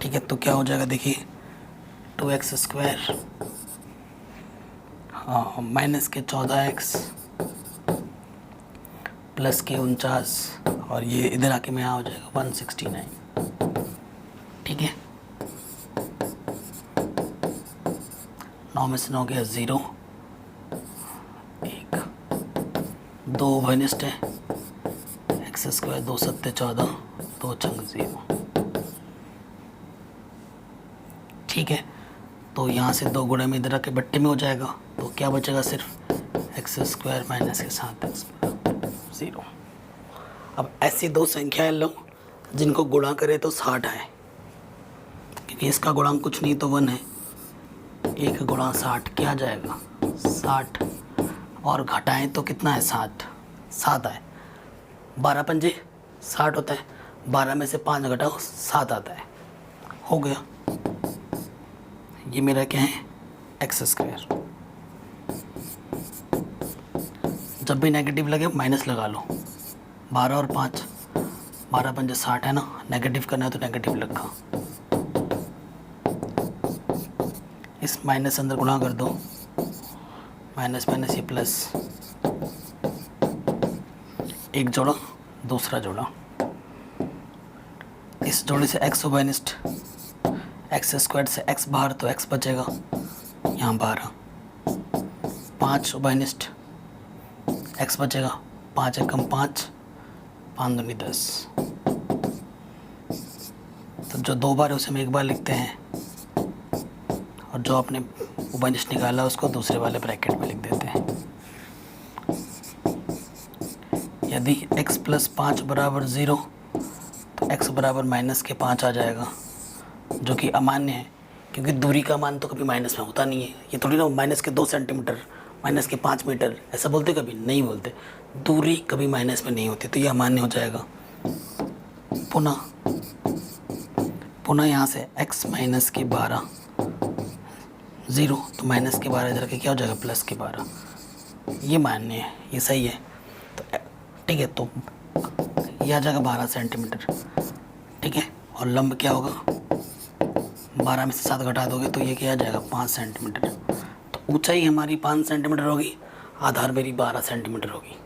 Speaker 1: ठीक है, तो क्या हो जाएगा देखिए, 2x स्क्वायर माइनस के 14x प्लस के 49 और ये इधर आके में यहाँ हो जाएगा 169। ठीक है, 9 में से 9 गया 0, 1, 2 उभयनिष्ठ है, एक्स स्क्वायर 2 सत्ते 14, 2 छंग 0। ठीक है, तो यहाँ से 2 गुणे में इधर आके बट्टे में हो जाएगा, तो क्या बचेगा सिर्फ एक्स स्क्वायर माइनस के साथ एक्स 0। अब ऐसी 2 संख्याएं लो जिनको गुणा करें तो 60 है, क्योंकि इसका गुणांक कुछ नहीं तो 1 है। 1 गुणा 60 क्या जाएगा 60, और घटाएं तो कितना है 7 आए। 12 पंजे 60 होता है, 12 में से 5 घटाओ 7 आता है, हो गया। ये मेरा क्या है एक्स स्क्वायर। जब भी नेगेटिव लगे माइनस लगा लो। 12 और 5, 12 पंजे 60 है ना, नेगेटिव करना है तो नेगेटिव लिखा, इस माइनस अंदर गुणा कर दो, माइनस माइनस ये प्लस, एक जोड़ा दूसरा जोड़ा, इस जोड़े से एक्स उभयनिष्ठ, एक्स स्क्वायर से एक्स बाहर तो एक्स बचेगा, यहाँ 12, 5 उभयनिष्ठ, एक्स बचेगा, 5 एकम 5, 5 दूनी 10। तो जो 2 बार है उसे हम 1 बार लिखते हैं, और जो आपने उभयनिष्ठ निकाला उसको दूसरे वाले ब्रैकेट में लिख देते हैं। यदि x प्लस 5 बराबर 0 तो x बराबर माइनस के 5 आ जाएगा, जो कि अमान्य है, क्योंकि दूरी का मान तो कभी माइनस में होता नहीं है। ये थोड़ी ना माइनस के 2 सेंटीमीटर, माइनस के 5 मीटर ऐसा बोलते, कभी नहीं बोलते। दूरी कभी माइनस में नहीं होती, तो ये अमान्य हो जाएगा। पुनः यहाँ से x माइनस के 12 0, तो माइनस के 12 इधर के क्या हो जाएगा प्लस के 12, ये मान्य है, ये सही है। तो ठीक है, तो ये आ जाएगा 12 सेंटीमीटर। ठीक है, और लंब क्या होगा 12 में से 7 घटा दोगे तो ये क्या आ जाएगा 5 सेंटीमीटर। तो ऊंचाई हमारी 5 सेंटीमीटर होगी, आधार मेरी 12 सेंटीमीटर होगी।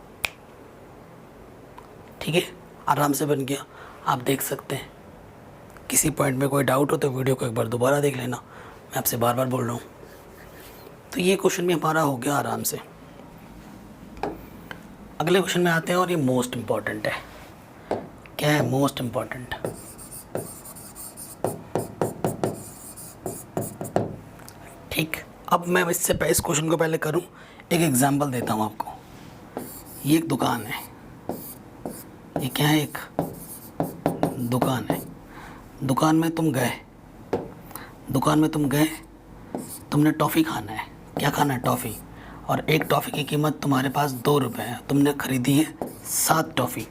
Speaker 1: ठीक है, आराम से बन गया, आप देख सकते हैं। किसी पॉइंट में कोई डाउट हो तो वीडियो को एक बार दोबारा देख लेना, मैं आपसे बार बार बोल रहा हूँ। तो ये क्वेश्चन भी हमारा हो गया आराम से। अगले क्वेश्चन में आते हैं, और ये मोस्ट इम्पॉर्टेंट है। क्या है मोस्ट इम्पॉर्टेंट? ठीक, अब मैं इससे इस क्वेश्चन को पहले करूं, एक एग्जांपल देता हूं आपको। ये एक दुकान है, ये क्या है एक दुकान है। दुकान में तुम गए, तुमने टॉफ़ी खाना है। क्या खाना है? टॉफ़ी। और एक टॉफ़ी की कीमत तुम्हारे पास 2 रुपये है, तुमने ख़रीदी है 7 टॉफ़ी।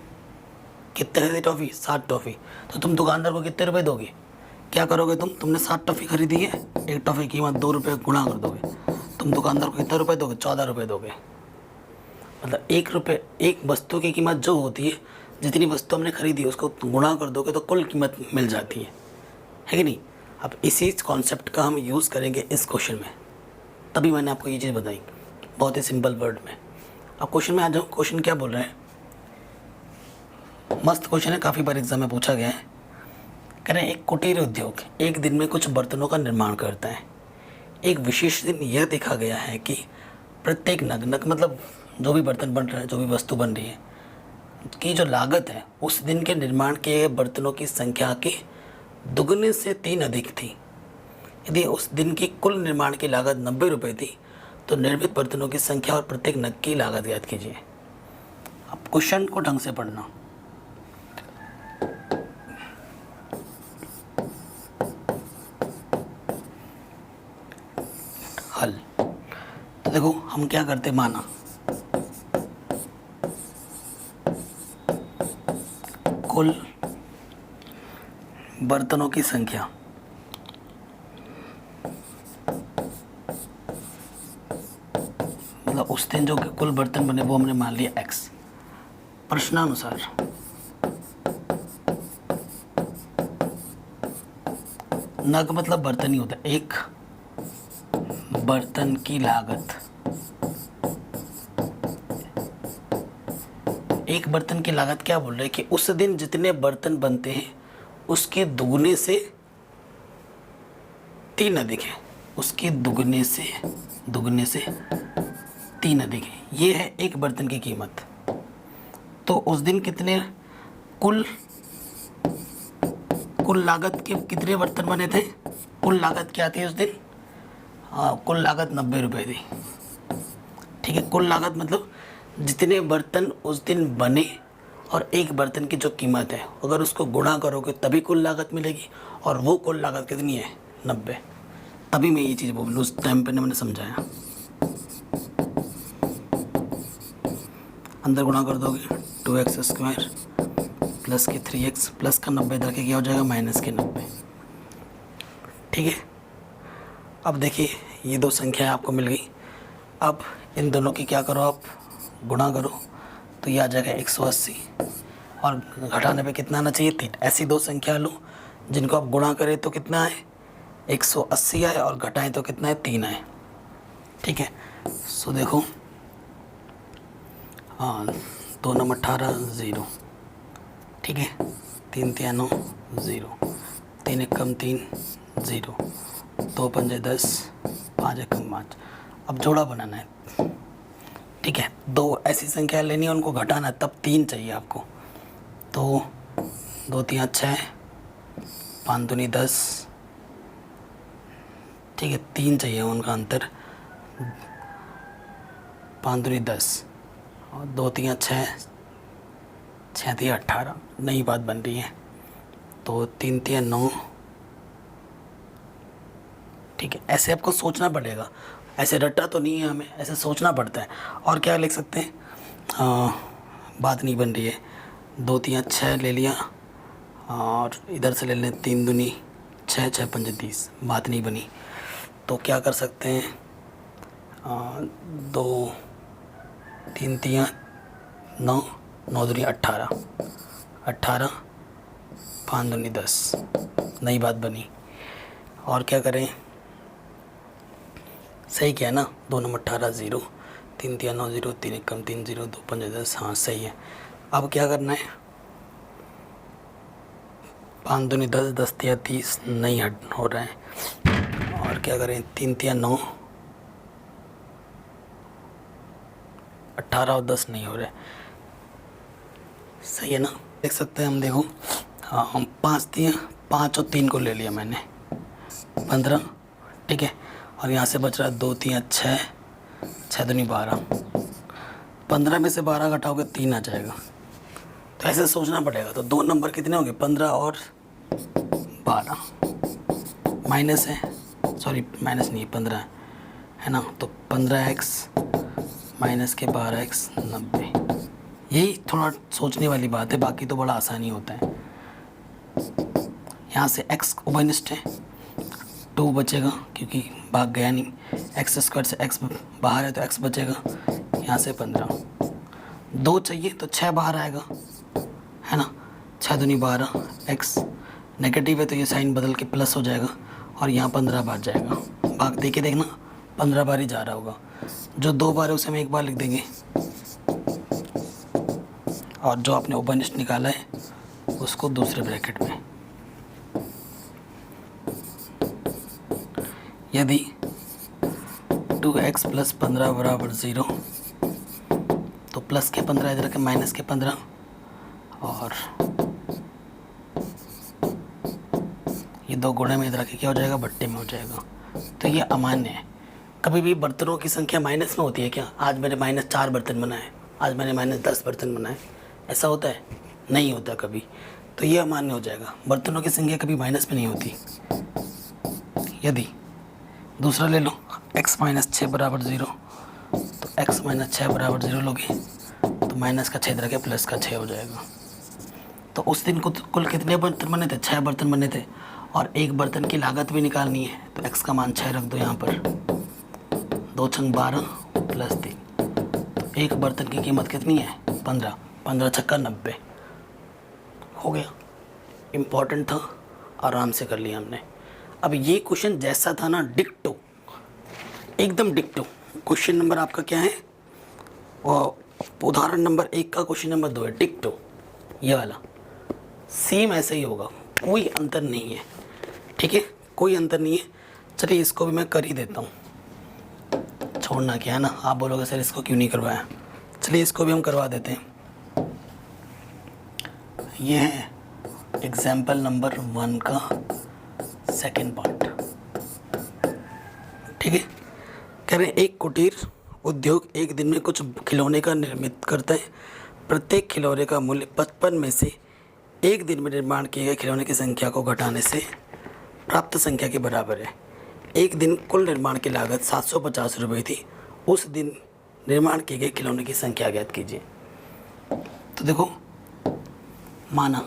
Speaker 1: कितने खरीदी टॉफ़ी? 7 टॉफ़ी। तो तुम दुकानदार को कितने रुपए दोगे? क्या करोगे तुमने 7 टॉफ़ी खरीदी है, एक टॉफ़ी की कीमत 2 रुपये गुणा कर दोगे, तुम दुकानदार को कितने रुपए दोगे? 14 रुपये दोगे। मतलब 1 रुपये, एक वस्तु की कीमत जो होती है, जितनी वस्तु हमने खरीदी उसको गुणा कर दोगे तो कुल कीमत मिल जाती है कि नहीं? अब इसी कॉन्सेप्ट का हम यूज़ करेंगे इस क्वेश्चन में, तभी मैंने आपको ये चीज़ बताई बहुत ही सिंपल वर्ड में। अब क्वेश्चन में आ जाओ। क्वेश्चन क्या बोल रहे हैं? मस्त क्वेश्चन है, काफ़ी बार एग्जाम में पूछा गया है। कह रहे हैं एक कुटीर उद्योग एक दिन में कुछ बर्तनों का निर्माण करता है। एक विशेष दिन यह देखा गया है कि प्रत्येक नग मतलब जो भी बर्तन बन रहा है, जो भी वस्तु बन रही है, की जो लागत है उस दिन के निर्माण के बर्तनों की संख्या के दुगने से 3 अधिक थी। यदि उस दिन की कुल निर्माण की लागत 90 रुपये थी तो निर्मित बर्तनों की संख्या और प्रत्येक नग की लागत ज्ञात कीजिए। अब क्वेश्चन को ढंग से पढ़ना। हल तो देखो हम क्या करते, माना कुल बर्तनों की संख्या मतलब उस दिन जो कुल बर्तन बने वो हमने मान लिया x। प्रश्नानुसार नग मतलब बर्तन ही होता है। एक बर्तन की लागत, एक बर्तन की लागत क्या बोल रहे हैं कि उस दिन जितने बर्तन बनते हैं उसके दुगने से 3 अधिक है, उसके दुगने से 3 अधिक है। ये है एक बर्तन की कीमत। तो उस दिन कितने कुल लागत के कितने बर्तन बने थे? कुल लागत क्या थी उस दिन? कुल लागत 90 रुपये थी। ठीक है, कुल लागत मतलब जितने बर्तन उस दिन बने और एक बर्तन की जो कीमत है, अगर उसको गुणा करोगे तभी कुल लागत मिलेगी, और वो कुल लागत कितनी है? 90। तभी मैं ये चीज़ बोलूँ, उस टाइम पे मैंने समझाया। अंदर गुणा कर दोगे 2x² प्लस के 3x, प्लस का 90 इधर के क्या हो जाएगा? माइनस के 90। ठीक है, अब देखिए ये दो संख्याएं आपको मिल गई। अब इन दोनों की क्या करो, आप गुणा करो तो ये आ जाएगा 180, और घटाने पे कितना आना चाहिए? 3। ऐसी दो संख्या लो जिनको आप गुणा करें तो कितना है? 180 आए, और घटाएं तो कितना है? 3 आए। ठीक है, सो देखो, हाँ, 2 9 18 0। ठीक है, 3 3 9 0, 3 1 कम 3 0, 2 5 10, 5 1 कम 5। अब जोड़ा बनाना है। ठीक है, दो ऐसी संख्या लेनी है, उनको घटाना है, तब 3 चाहिए आपको। तो 2 3 6, 5 दूनी 10। ठीक है, 3 चाहिए उनका अंतर, 5 दूनी 10, और 2 3 6, 6 3 18। नई बात बन रही है, तो 3 3 9। ठीक है, ऐसे आपको सोचना पड़ेगा, ऐसे रट्टा तो नहीं है, हमें ऐसे सोचना पड़ता है। और क्या लिख सकते हैं? बात नहीं बन रही है। 2 3 6 ले लिया, और इधर से ले लें 3 दूनी 6, 6 5 30। बात नहीं बनी, तो क्या कर सकते हैं? 2 3 3 9, 9 दूनी 18, 18, 5 दूनी 10। नई बात बनी। और क्या करें? सही क्या है ना? 2 9 18 0, 3 3 9 0, 3 1 कम 3 0, 2 5 10। हाँ सही है। अब क्या करना है? 5 दूनी 10, 10 3 30 नहीं हट हो रहा है। और क्या करें? 3 3 9, 18 और 10 नहीं हो रहा है। सही है ना? देख सकते हैं हम, देखो, हाँ, हम 5 3 5 और 3 को ले लिया मैंने, 15। ठीक है, और यहाँ से बच रहा है 2 3 6, 6 दूनी 12। 15 में से 12 घटाओगे 3 आ जाएगा। तो ऐसे सोचना पड़ेगा। तो 2 नंबर कितने होंगे? 15 और 12। माइनस है, सॉरी माइनस नहीं, 15 है ना? तो 15x माइनस के 12x 90। यही थोड़ा सोचने वाली बात है, बाकी तो बड़ा आसानी होता है। यहाँ से x उभयनिष्ठ है, 2 बचेगा क्योंकि भाग गया नहीं। x² से x बाहर है तो x बचेगा। यहाँ से 15, 2 चाहिए तो 6 बाहर आएगा, है ना? 6 दूनी 12, x नेगेटिव है तो ये साइन बदल के प्लस हो जाएगा, और यहाँ 15 बार जाएगा। भाग दे के देखना, 15 बार ही जा रहा होगा। जो 2 बार है उसे हम 1 बार लिख देंगे, और जो आपने उभयनिष्ठ निकाला है उसको दूसरे ब्रैकेट में। यदि 2x + 15 = 0, तो प्लस के 15 इधर के माइनस के 15, और ये 2 गुणे में इधर के क्या हो जाएगा? बट्टे में हो जाएगा। तो ये अमान्य है। कभी भी बर्तनों की संख्या माइनस में होती है क्या? आज मैंने -4 बर्तन बनाए, आज मैंने -10 बर्तन बनाए, ऐसा होता है? नहीं होता कभी। तो ये अमान्य हो जाएगा। बर्तनों की संख्या कभी माइनस में नहीं होती। यदि दूसरा ले लो, x - 6 = 0, तो x - 6 = 0 लोगे तो माइनस का 6 रखे, प्लस का 6 हो जाएगा। तो उस दिन कुल कितने बर्तन बने थे? 6 बर्तन बने थे, और एक बर्तन की लागत भी निकालनी है। तो x का मान 6 रख दो यहाँ पर, 2 छंग 12 + 3, तो एक बर्तन की कीमत कितनी है? 15, 15 छक्का 90 हो गया। इम्पॉर्टेंट था, आराम से कर लिया हमने। अब ये क्वेश्चन जैसा था ना, डिक्टो, एकदम डिक्टो। क्वेश्चन नंबर आपका क्या है? उदाहरण नंबर 1 का क्वेश्चन नंबर 2 है, डिक्टो ये वाला, सेम ऐसे ही होगा, कोई अंतर नहीं है। ठीक है, कोई अंतर नहीं है। चलिए इसको भी मैं कर ही देता हूँ, छोड़ना क्या है ना। आप बोलोगे सर इसको क्यों नहीं करवाया? चलिए इसको भी हम करवा देते हैं। ये है एग्जाम्पल नंबर 1 का सेकंड पार्ट। ठीक है, कह रहे हैं एक कुटीर उद्योग एक दिन में कुछ खिलौने का निर्मित करता है। प्रत्येक खिलौने का मूल्य 55 में से एक दिन में निर्माण किए गए खिलौने की संख्या को घटाने से प्राप्त संख्या के बराबर है। एक दिन कुल निर्माण की लागत 750 रुपये थी। उस दिन निर्माण किए गए खिलौने की संख्या ज्ञात कीजिए। तो देखो, माना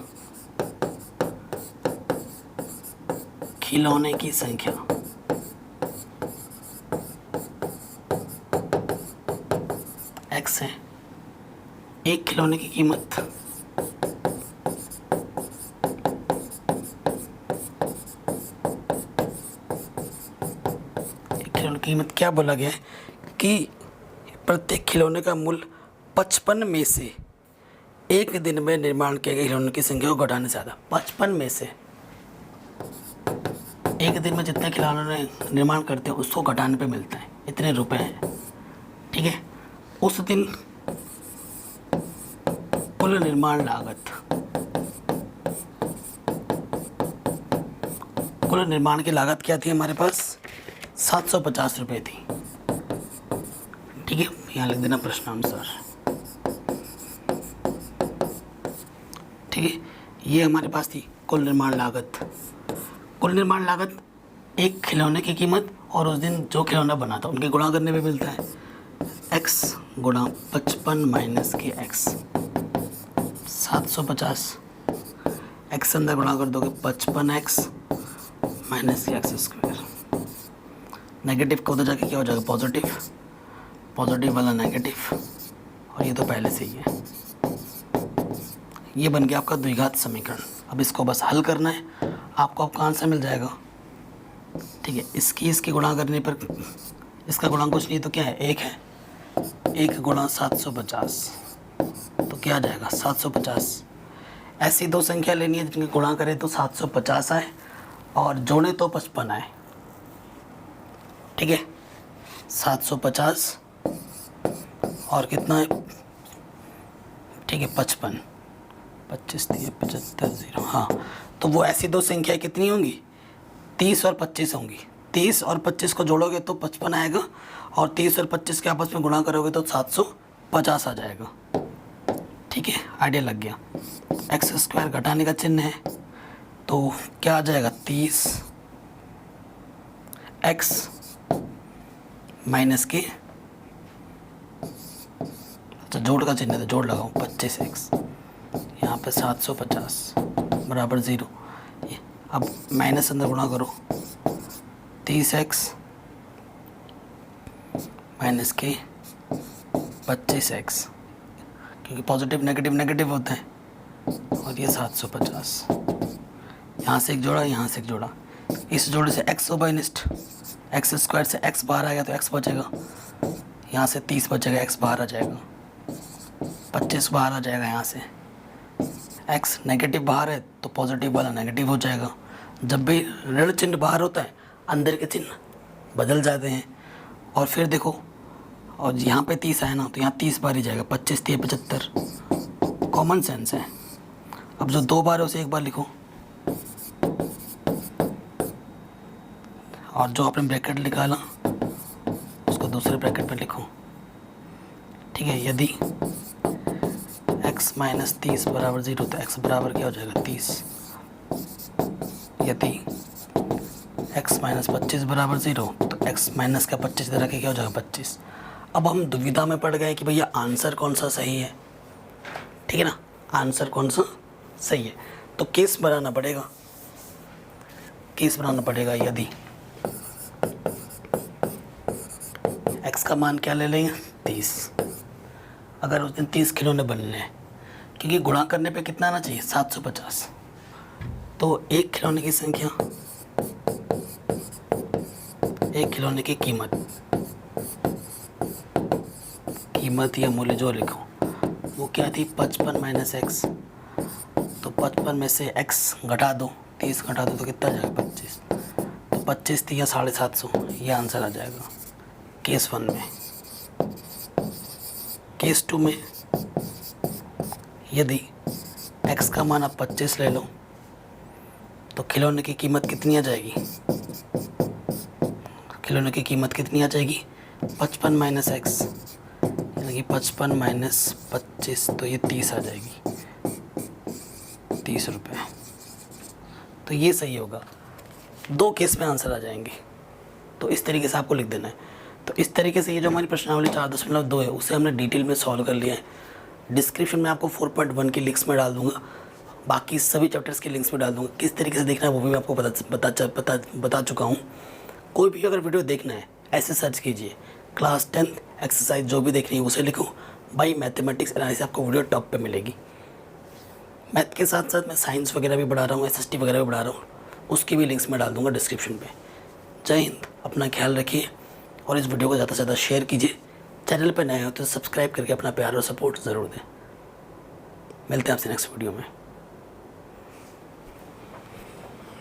Speaker 1: खिलौने की संख्या x है। एक खिलौने की कीमत कीमत क्या बोला गया है कि प्रत्येक खिलौने का मूल्य 55 में से एक दिन में निर्माण किए गए खिलौनों की संख्या को घटाने से ज़्यादा। 55 में से एक दिन में जितने खिलौने निर्माण करते हैं उसको घटाने पे मिलता है इतने रुपए हैं। ठीक है, उस दिन कुल निर्माण लागत, कुल निर्माण की लागत क्या थी हमारे पास? 750 रुपये थी। ठीक है, यहाँ लिख देना प्रश्नानुसार। ठीक है, ये हमारे पास थी कुल निर्माण लागत। कुल निर्माण लागत एक खिलौने की कीमत और उस दिन जो खिलौना बना था उनके गुणा करने पे मिलता है। x गुणा 55 माइनस के x 750। x अंदर गुणा कर दोगे 55x माइनस के x स्क्वायर। नेगेटिव का उधर जाके क्या हो जाएगा? पॉजिटिव। पॉजिटिव वाला नेगेटिव, और ये तो पहले से ही है। ये बन गया आपका द्विघात समीकरण। अब इसको बस हल करना है, आपको आपका आंसर मिल जाएगा। ठीक है, इसकी गुणा करने पर इसका गुणा कुछ नहीं तो क्या है? 1 है। 1 गुणा 750 तो क्या आ जाएगा? 750। ऐसी दो संख्या लेनी है जिनके गुणा करें तो 750 आए और जोड़े तो 55 आए। ठीक है, 750 और कितना है? ठीक है, 55, 25 3 75 0। हाँ, तो वो ऐसी दो संख्याएं कितनी होंगी? 30 और 25 होंगी। 30 और 25 को जोड़ोगे तो 55 आएगा और 30 और 25 के आपस में गुणा करोगे तो 750 आ जाएगा। ठीक है, आइडिया लग गया। एक्स स्क्वायर घटाने का चिन्ह है तो क्या आ जाएगा? 30 एक्स माइनस के, अच्छा जोड़ का चिन्ह है तो जोड़ लगाऊँ, 25x यहाँ पे 750 बराबर 0। अब माइनस अंदर गुणा करो, 30x माइनस के 25x, क्योंकि पॉजिटिव नेगेटिव नेगेटिव होता है, और ये 750। यहाँ से एक जोड़ा, यहाँ से एक जोड़ा, इस जोड़े से x होगा इनिस्ट, एक्स स्क्वायर से x बाहर आ गया तो x बचेगा, यहाँ से 30 बचेगा, x बाहर आ जाएगा, 25 बाहर आ जाएगा, यहाँ से x नेगेटिव बाहर है तो पॉजिटिव वाला नेगेटिव हो जाएगा। जब भी ऋण चिन्ह बाहर होता है अंदर के चिन्ह बदल जाते हैं। और फिर देखो, और यहाँ पे 30 आया ना तो यहाँ 30 बार ही जाएगा, 25 3 75, कॉमन सेंस है। अब जो 2 बार है उसे 1 बार लिखो, और जो आपने ब्रैकेट निकाला उसको दूसरे ब्रैकेट में लिखो। ठीक है, यदि x माइनस 30 बराबर 0 तो x बराबर क्या हो जाएगा? 30। यदि x माइनस 25 बराबर 0 तो x माइनस का 25 इधर रखे क्या हो जाएगा? 25। अब हम दुविधा में पड़ गए कि भैया आंसर कौन सा सही है। ठीक है ना, आंसर कौन सा सही है, तो केस बनाना पड़ेगा। केस बनाना पड़ेगा, यदि x का मान क्या ले लेंगे? 30। अगर उस दिन 30 खिलौने बनने हैं, क्योंकि गुणा करने पे कितना आना चाहिए? 750। तो एक खिलौने की संख्या, एक खिलौने की कीमत या मूल्य जो लिखो वो क्या थी? 55 माइनस एक्स। तो 55 में से x घटा दो, 30 घटा दो तो कितना आ जाएगा? 25। तो 25 थी या 750, ये आंसर आ जाएगा केस 1 में। केस 2 में यदि x का मान आप 25 ले लो तो खिलौने की कीमत कितनी आ जाएगी? खिलौने की कीमत कितनी आ जाएगी? 55 माइनस एक्स, यानी कि 55 माइनस 25, तो ये 30 आ जाएगी, 30 रुपये। तो ये सही होगा। 2 केस में आंसर आ जाएंगे। तो इस तरीके से आपको लिख देना है। तो इस तरीके से ये जो हमारी प्रश्नावली 4.2 है उसे हमने डिटेल में सॉल्व कर लिया है। डिस्क्रिप्शन में आपको 4.1 की लिंक्स में डाल दूंगा, बाकी सभी चैप्टर्स की लिंक्स में डाल दूंगा। किस तरीके से देखना है वो भी मैं आपको बता चुका हूँ। कोई भी अगर वीडियो देखना है ऐसे सर्च कीजिए, क्लास 10th एक्सरसाइज जो भी देखनी है उसे लिखो, बाई मैथमेटिक्स एनालिसिस, आपको वीडियो टॉप पे मिलेगी। मैथ के साथ साथ मैं साइंस वगैरह भी पढ़ा रहा हूँ, SST वगैरह भी पढ़ा रहा हूँ, उसकी भी लिंक्स में डाल दूंगा डिस्क्रिप्शन पे। जय हिंद, अपना ख्याल रखिए और इस वीडियो को ज़्यादा से ज़्यादा शेयर कीजिए। चैनल पर नए हो तो सब्सक्राइब करके अपना प्यार और सपोर्ट ज़रूर दें। मिलते हैं आपसे नेक्स्ट वीडियो में।